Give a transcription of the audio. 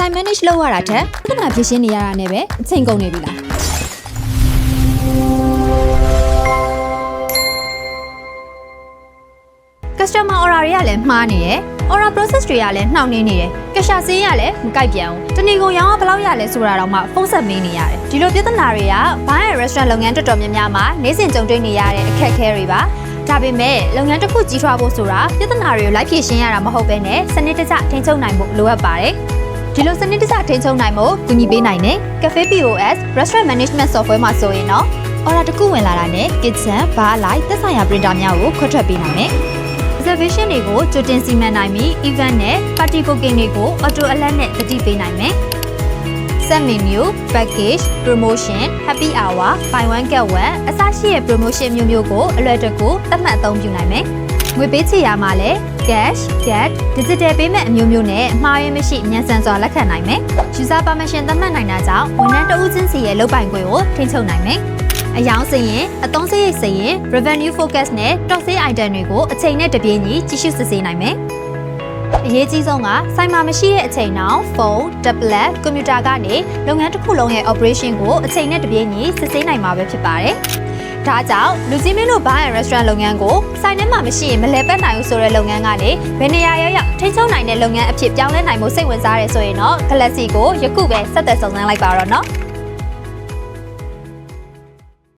site manage လုပ်ရတာထက်ခုနဖြစ်ရှင်းနေရတာနဲ့ပဲအချိန်ကုန်နေပြီလားcustomer order တွေကလည်းမှားနေရယ် order process တွေကလည်းနှောင့်နှေးနေတယ်။ cash ဆေးရလည်းမကိုက်ပြန်ဘူး။တနေ့ကုန်ရောင်းဘယ်လောက်ရလဲဆိုတာတော့မှဖုန်းဆက်မေးနေရတယ်။ဒီလိုပြဿနာတွေကဘားရဲ့ restaurant လုပ်ငန်းတော်တော်များများမှာနေ့စဉ်ကြုံတွေ့နေရတဲ့အခက်အခဲတွေပါ။ဒါပေမဲ့လုပ်ငန်းတစ်ခုကြီးထွားဖို့ဆိုတာပြဿနာတွေကိုလိုက်ဖြေရှင်းရတာမဟုတ်ဘဲနဲ့စနစ်တကျထိန်းချုပ်နိုင်ဖို့လိုအပ်ပါတယ်။ဒီလိုစနစ်တကျထိန်းချုပ်နိုင်ဖို့ကူညီပေးနိုင်တဲ့ Cafe POS Restaurant Management Software မှာဆိုရင်တော့ order တစ်ခုဝင်လာတာနဲ့ kitchen, bar, light သက်ဆိုင်ရာ printer များကိုခွဲထွက်ပေးနိုင်တယ်။ reservation တွေကိုကြိုတင်စီမံနိုင်ပြီး event နဲ့ party booking တွေကို auto alert နဲ့တတိပေးနိုင်မယ်။ set menu, package, promotion, happy hour, buy one get one အစရှိတဲ့ promotion မျိုးကိုအလွယ်တကူသတ်မှတ်အသုံးပြုနိုင်မယ်။ငွေပေးချေရမှာလည်း cash, card, digital payment အမျိုးနဲ့အမှားရင်းမရှိမြန်ဆန်စွာလက်ခံနိုင်မယ်။ user permission သတ်မှတ်နိုင်တာကြောင့်ဝန်ထမ်းတဦးချင်းစီရဲ့လုပ်ပိုင်ခွင့်ကိုထိန်းချုပ်နိုင်မယ်။အယောင်စရင်အသုံးစရိတ်စရင် revenue focus နဲ့ top sale item တွေကိုအချိန်နဲ့တပြေးညီကြည့်ရှုစစ်ဆေးနိုင်မယ်။အရေးကြီးဆုံးကဆိုင်မှာမရှိတဲ့အချိန်နောက် phone, tablet, computer ကနေလုပ်ငန်းတစ်ခုလုံးရဲ့ operation ကိုအချိန်နဲ့တပြေးညီစစ်ဆေးနိုင်မှာပဲဖြစ်ပါတယ်။ဒါကြောင့်လူကြီးမင်းတို့ဘားရဲ့ restaurant လုပ်ငန်းကိုဆိုင်ထဲမှာမရှိရင်မလဲပတ်နိုင်ဘူးဆိုတဲ့လုပ်ငန်းကနေဘယ်နေရာရောက်ထိန်းချုပ်နိုင်တဲ့လုပ်ငန်းအဖြစ်ပြောင်းလဲနိုင်မှုစိတ်ဝင်စားရဲဆိုရင်တော့ Galaxy ကိုယခုပဲဆက်သွယ်စုံစမ်းလိုက်ပါတော့နော်။